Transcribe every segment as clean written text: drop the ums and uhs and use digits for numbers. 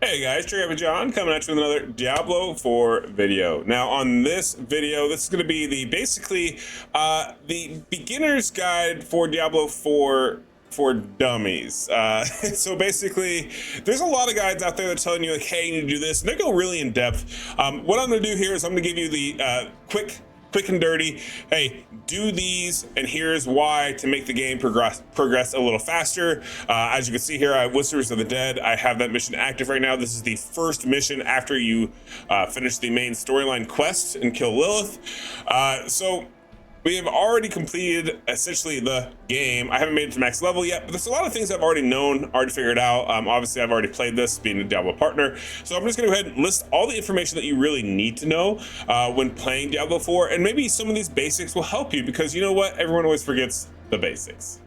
Hey guys, Trey John coming at you with another Diablo 4 video. Now on this video, this is going to be the the beginner's guide for Diablo 4 for dummies. So basically, there's a lot of guides out there that are telling you like, hey, you need to do this, and they go really in depth. What I'm going to do here is I'm going to give you the quick and dirty, hey, do these and here's why to make the game progress a little faster. As you can see here, I have Whispers of the Dead. I have that mission active right now. This is the first mission after you finish the main storyline quest and kill Lilith. So we have already completed essentially the game. I haven't made it to max level yet, but there's a lot of things I've already known, already figured out. Obviously, I've already played this, being a Diablo partner. So I'm just going to go ahead and list all the information that you really need to know when playing Diablo 4. And maybe some of these basics will help you because you know what? Everyone always forgets the basics.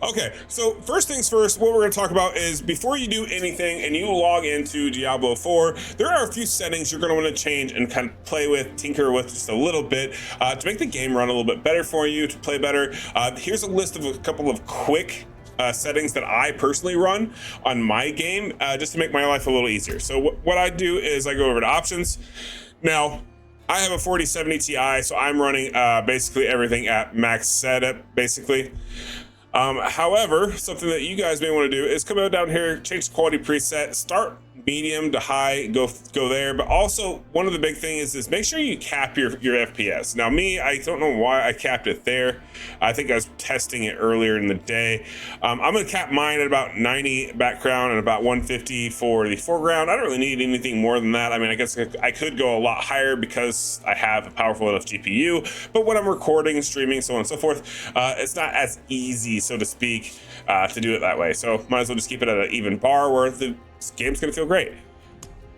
Okay, so first things first, what we're going to talk about is before you do anything and you log into Diablo 4, there are a few settings you're going to want to change and kind of play with, tinker with just a little bit to make the game run a little bit better for you, to play better. Here's a list of a couple of quick settings that I personally run on my game just to make my life a little easier. So what I do is I go over to options. Now, I have a 4070 Ti, so I'm running basically everything at max setup, basically. However, something that you guys may want to do is come out down here, change the quality preset, start medium to high, go there. But also one of the big things is make sure you cap your FPS. Now me, I don't know why I capped it there. I think I was testing it earlier in the day. I'm going to cap mine at about 90 background and about 150 for the foreground. I don't really need anything more than that. I mean, I guess I could go a lot higher because I have a powerful enough GPU, but when I'm recording, streaming, so on and so forth, it's not as easy, so to speak, to do it that way. So might as well just keep it at an even bar where the game's gonna feel great.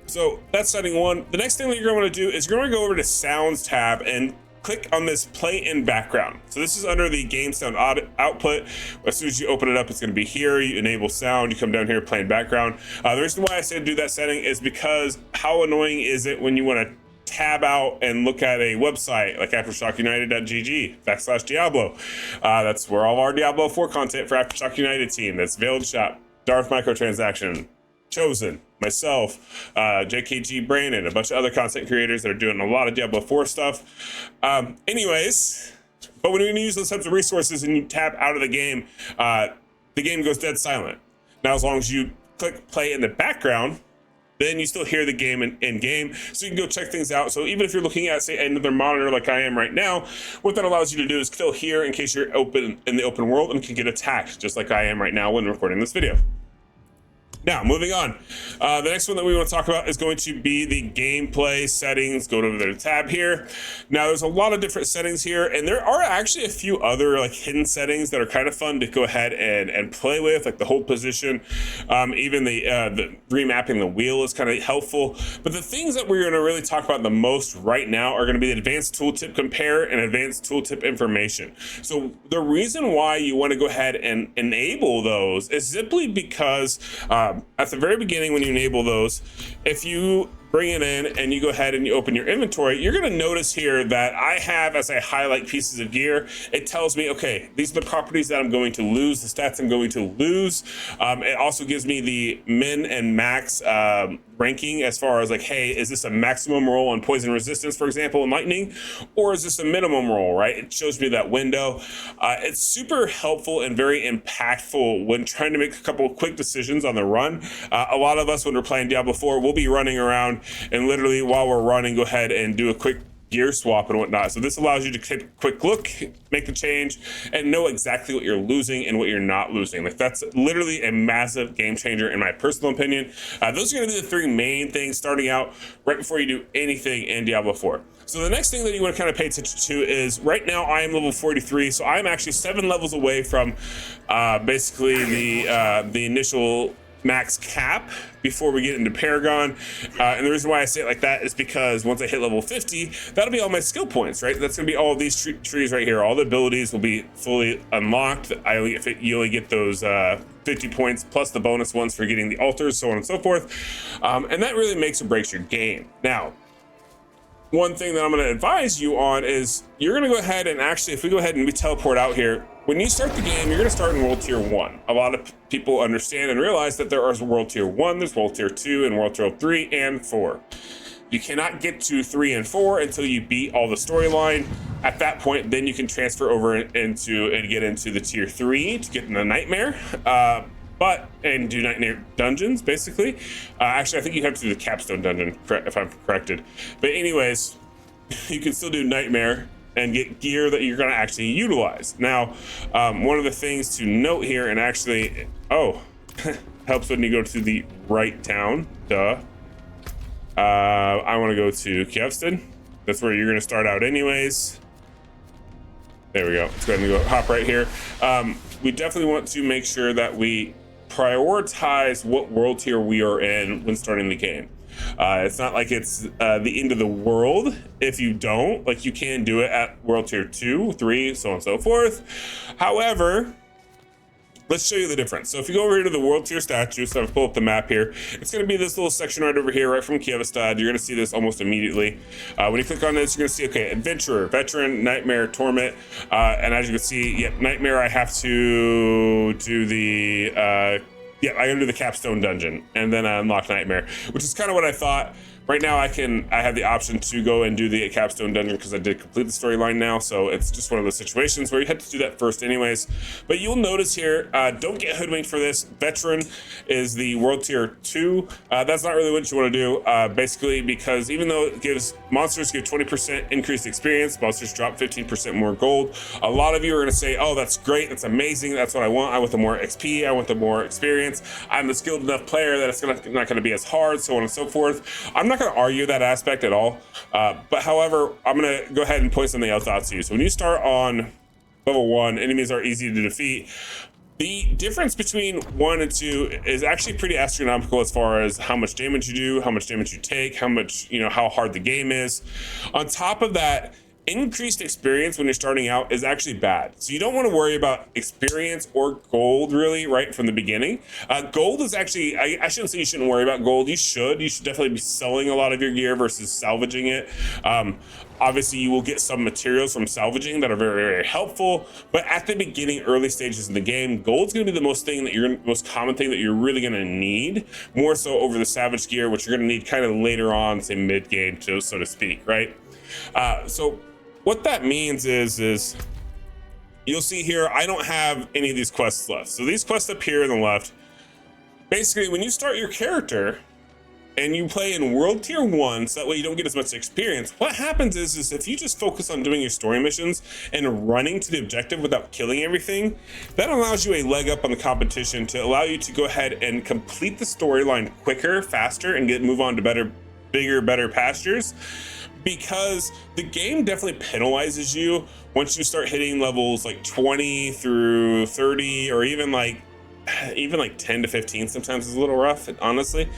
So that's setting one. The next thing that you're going to want to do is you're going to go over to Sounds tab and click on this play in background. So this is under the game sound output. As soon as you open it up, it's going to be here. You enable sound, you come down here, play in background. The reason why I say to do that setting is because how annoying is it when you want to tab out and look at a website like aftershockunited.gg/Diablo. That's where all our Diablo 4 content for Aftershock United team. That's Veiled Shop, Darth Microtransaction, Chosen, myself, JKG Brandon, a bunch of other content creators that are doing a lot of Diablo 4 stuff. Anyways, but when you use those types of resources and you tap out of the game goes dead silent. Now, as long as you click play in the background, then you still hear the game in game, so you can go check things out. So even if you're looking at, say, another monitor like I am right now, what that allows you to do is still hear in case you're open in the open world and can get attacked, just like I am right now when recording this video. Now, moving on. The next one that we want to talk about is going to be the gameplay settings. Go over the tab here. Now, there's a lot of different settings here, and there are actually a few other like hidden settings that are kind of fun to go ahead and play with, like the hold position. Even the remapping the wheel is kind of helpful. But the things that we're going to really talk about the most right now are going to be the advanced tooltip compare and advanced tooltip information. So the reason why you want to go ahead and enable those is simply because at the very beginning when you enable those, if you bring it in and you go ahead and you open your inventory, you're going to notice here that I have, as I highlight pieces of gear, it tells me, okay, these are the properties that I'm going to lose, the stats I'm going to lose. It also gives me the min and max ranking as far as like, hey, is this a maximum roll on poison resistance, for example, in lightning, or is this a minimum roll, right? It shows me that window. It's super helpful and very impactful when trying to make a couple of quick decisions on the run. A lot of us, when we're playing Diablo 4, we'll be running around and literally while we're running, go ahead and do a quick gear swap and whatnot. So this allows you to take a quick look, make the change, and know exactly what you're losing and what you're not losing. Like that's literally a massive game changer in my personal opinion. Those are going to be the three main things starting out right before you do anything in Diablo 4. So the next thing that you want to kind of pay attention to is right now I am level 43, so I'm actually 7 levels away from basically the initial max cap before we get into Paragon. And the reason why I say it like that is because once I hit level 50, that'll be all my skill points, right? That's gonna be all of these trees right here. All the abilities will be fully unlocked. You only get those 50 points plus the bonus ones for getting the altars, so on and so forth. And that really makes or breaks your game. Now, one thing that I'm going to advise you on is you're going to go ahead and actually, if we go ahead and we teleport out here, when you start the game, you're going to start in World Tier 1. A lot of people understand and realize that there is World Tier 1, there's World Tier 2, and World Tier 3 and 4. You cannot get to 3 and 4 until you beat all the storyline. At that point, then you can transfer over into and get into the Tier 3 to get in the Nightmare. And do Nightmare dungeons, basically. Actually, I think you have to do the Capstone dungeon, if I'm corrected. But anyways, you can still do Nightmare and get gear that you're going to actually utilize. Now, one of the things to note here, and actually, helps when you go to the right town, duh. I want to go to Kievsted. That's where you're going to start out anyways. There we go. Let's go ahead and hop right here. We definitely want to make sure that we prioritize what world tier we are in when starting the game. It's not like it's the end of the world if you don't. Like, you can do it at world tier 2, 3, so on and so forth. However, let's show you the difference. So if you go over here to the world tier statue, so I've pulled up the map here, it's going to be this little section right over here, right from Kievstad. You're going to see this almost immediately. When you click on this, you're going to see, okay, Adventurer, Veteran, Nightmare, Torment. And as you can see, yep, Nightmare, I have to do the, I gotta do the Capstone dungeon and then unlock Nightmare, which is kind of what I thought. Right now, I have the option to go and do the Capstone dungeon because I did complete the storyline now. So it's just one of those situations where you have to do that first anyways. But you'll notice here, don't get hoodwinked for this. Veteran is the world tier 2. That's not really what you want to do, basically, because even though it gives monsters give 20% increased experience, monsters drop 15% more gold. A lot of you are going to say, oh, that's great. That's amazing. That's what I want. I want the more XP. I want the more experience. I'm a skilled enough player that it's not going to be as hard, so on and so forth. I'm not going to argue that aspect at all, but however, I'm going to go ahead and point something else out to you. So when you start on level 1, enemies are easy to defeat. The difference between 1 and 2 is actually pretty astronomical as far as how much damage you do, how much damage you take, how much, how hard the game is. On top of that, increased experience when you're starting out is actually bad. So you don't want to worry about experience or gold really right from the beginning. Gold is actually, I shouldn't say you shouldn't worry about gold. You should definitely be selling a lot of your gear versus salvaging it. Obviously you will get some materials from salvaging that are very, very helpful, but at the beginning, early stages in the game, gold's going to be the most common thing that you're really going to need, more so over the salvage gear, which you're going to need kind of later on, say mid game, so to speak, right? So what that means is you'll see here, I don't have any of these quests left. So these quests up here on the left, basically when you start your character and you play in world tier 1, so that way you don't get as much experience, what happens is if you just focus on doing your story missions and running to the objective without killing everything, that allows you a leg up on the competition to allow you to go ahead and complete the storyline quicker, faster, and move on to bigger, better pastures. Because the game definitely penalizes you once you start hitting levels like 20 through 30, or even like 10 to 15 sometimes is a little rough, honestly.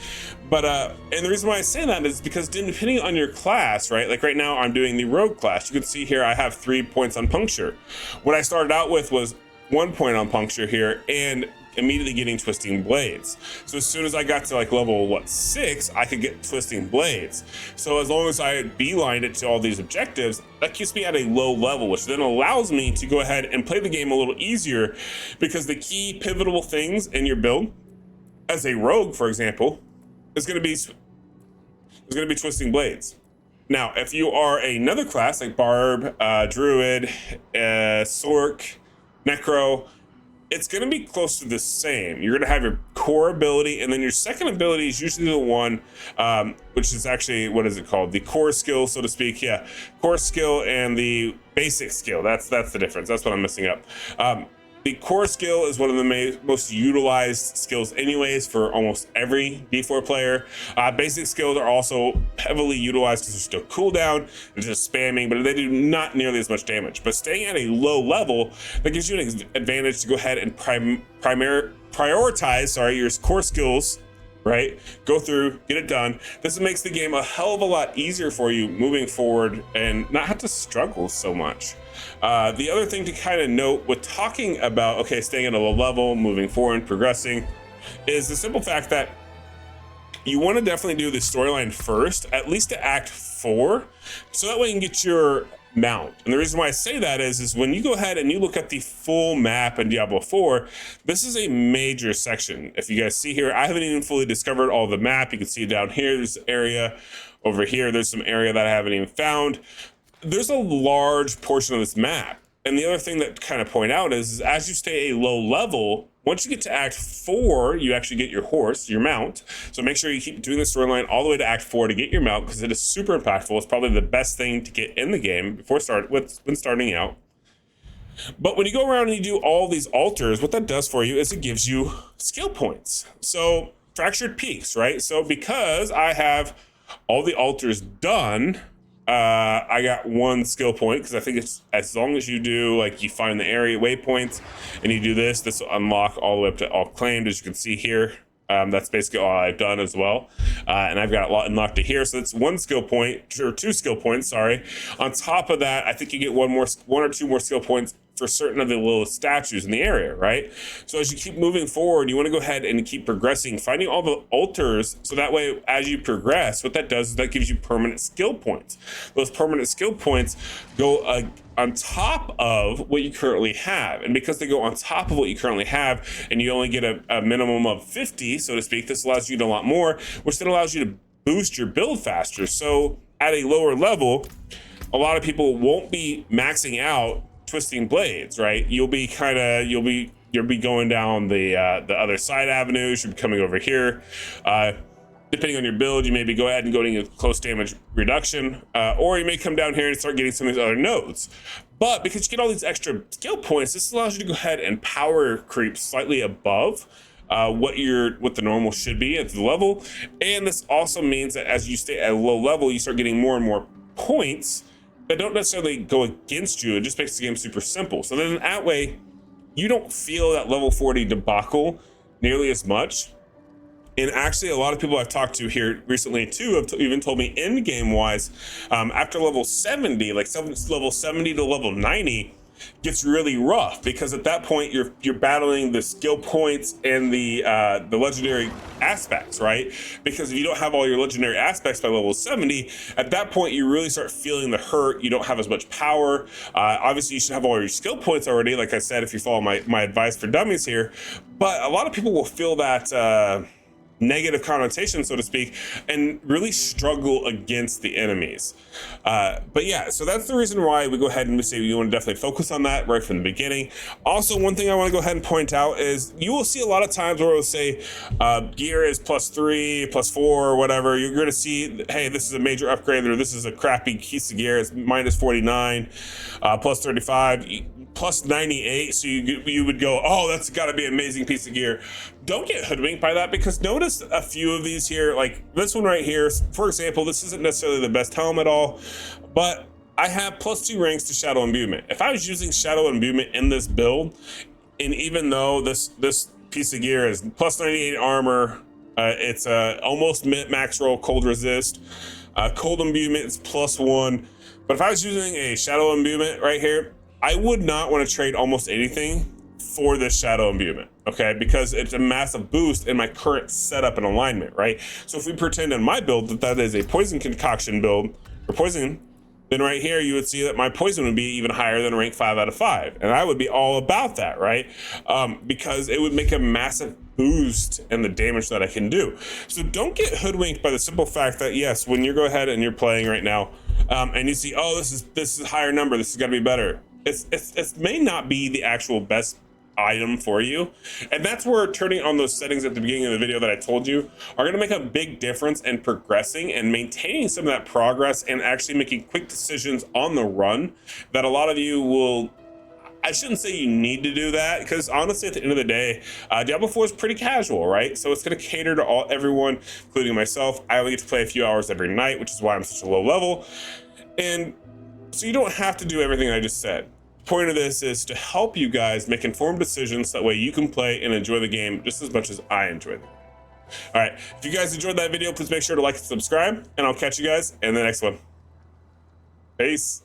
But and the reason why I say that is because depending on your class, right? Like right now I'm doing the rogue class. You can see here I have 3 points on puncture. What I started out with was 1 point on puncture here, and immediately getting twisting blades. So as soon as I got to like level 6, I could get twisting blades. So as long as I beelined it to all these objectives, that keeps me at a low level, which then allows me to go ahead and play the game a little easier, because the key pivotal things in your build as a rogue, for example, is going to be twisting blades. Now, if you are another class like Barb, Druid, Sork, Necro, it's going to be close to the same. You're going to have your core ability, and then your second ability is usually the one, which is actually, what is it called? The core skill, so to speak. Yeah, core skill and the basic skill. That's the difference. That's what I'm messing up. The core skill is one of the most utilized skills anyways for almost every D4 player. Basic skills are also heavily utilized because they're still cooldown and just spamming, but they do not nearly as much damage. But staying at a low level, that gives you an advantage to go ahead and prioritize your core skills, right? Go through, get it done. This makes the game a hell of a lot easier for you moving forward and not have to struggle so much. The other thing to kind of note with talking about, okay, staying at a low level, moving forward, progressing, is the simple fact that you want to definitely do the storyline first, at least to Act 4, so that way you can get your mount. And the reason why I say that is when you go ahead and you look at the full map in Diablo 4, this is a major section. If you guys see here, I haven't even fully discovered all the map. You can see down here, there's an area. Over here, there's some area that I haven't even found. There's a large portion of this map. And the other thing that kind of point out is as you stay a low level, once you get to Act 4, you actually get your horse, your mount. So make sure you keep doing the storyline all the way to Act 4 to get your mount, because it is super impactful. It's probably the best thing to get in the game when starting out. But when you go around and you do all these altars, what that does for you is it gives you skill points. So Fractured Peaks, right? So because I have all the altars done, I got 1 skill point, because I think it's as long as you do, like, you find the area waypoints and you do this will unlock all the way up to all claimed, as you can see here. That's basically all I've done as well. And I've got a lot unlocked to here. So it's 1 skill point, or 2 skill points, sorry. On top of that, I think you get 1 or 2 more skill points for certain of the little statues in the area, right? So as you keep moving forward, you want to go ahead and keep progressing, finding all the altars, so that way as you progress, what that does is that gives you permanent skill points. Those permanent skill points go on top of what you currently have. And because they go on top of what you currently have, and you only get a minimum of 50, so to speak, this allows you to do a lot more, which then allows you to boost your build faster. So at a lower level, a lot of people won't be maxing out twisting blades, right? You'll be going down the other side avenues. You'll be coming over here. Depending on your build, you maybe go ahead and go to close damage reduction, or you may come down here and start getting some of these other nodes. But because you get all these extra skill points, this allows you to go ahead and power creep slightly above what the normal should be at the level. And this also means that as you stay at a low level, you start getting more and more points that don't necessarily go against you. It just makes the game super simple. So then that way, you don't feel that level 40 debacle nearly as much. And actually, a lot of people I've talked to here recently too have even told me end game wise, after level 70, like level 70 to level 90, gets really rough, because at that point you're battling the skill points and the legendary aspects, right? Because if you don't have all your legendary aspects by level 70, at that point you really start feeling the hurt. You don't have as much power. Obviously you should have all your skill points already, like I said, if you follow my advice for dummies here. But a lot of people will feel that negative connotation, so to speak, and really struggle against the enemies. But yeah, so that's the reason why we go ahead and we say you want to definitely focus on that right from the beginning. Also, one thing I want to go ahead and point out is you will see a lot of times where it'll say gear is +3, +4, or whatever. You're going to see, hey, this is a major upgrade, or this is a crappy piece of gear. It's -49, +35, +98. So you would go, oh, that's got to be an amazing piece of gear. Don't get hoodwinked by that, because notice a few of these here, like this one right here, for example. This isn't necessarily the best helm at all, but I have +2 ranks to Shadow Imbuement. If I was using Shadow Imbuement in this build, and even though this piece of gear is +98 armor, it's almost max roll cold resist, cold imbuement is +1, but if I was using a Shadow Imbuement right here, I would not want to trade almost anything for this Shadow Imbuement, okay? Because it's a massive boost in my current setup and alignment, right? So if we pretend in my build that is a poison concoction build, or poison, then right here you would see that my poison would be even higher than rank 5 out of 5. And I would be all about that, right? Because it would make a massive boost in the damage that I can do. So don't get hoodwinked by the simple fact that, yes, when you go ahead and you're playing right now, and you see, oh, this is a higher number, this is gonna be better. It may not be the actual best item for you, and that's where turning on those settings at the beginning of the video that I told you are going to make a big difference in progressing and maintaining some of that progress, and actually making quick decisions on the run that a lot of you will. I shouldn't say you need to do that, because honestly, at the end of the day, Diablo 4 is pretty casual, right? So it's going to cater to everyone, including myself. I only get to play a few hours every night, which is why I'm such a low level, and so you don't have to do everything I just said. Point of this is to help you guys make informed decisions, so that way you can play and enjoy the game just as much as I enjoy the game. All right, if you guys enjoyed that video, please make sure to like and subscribe, and I'll catch you guys in the next one. Peace.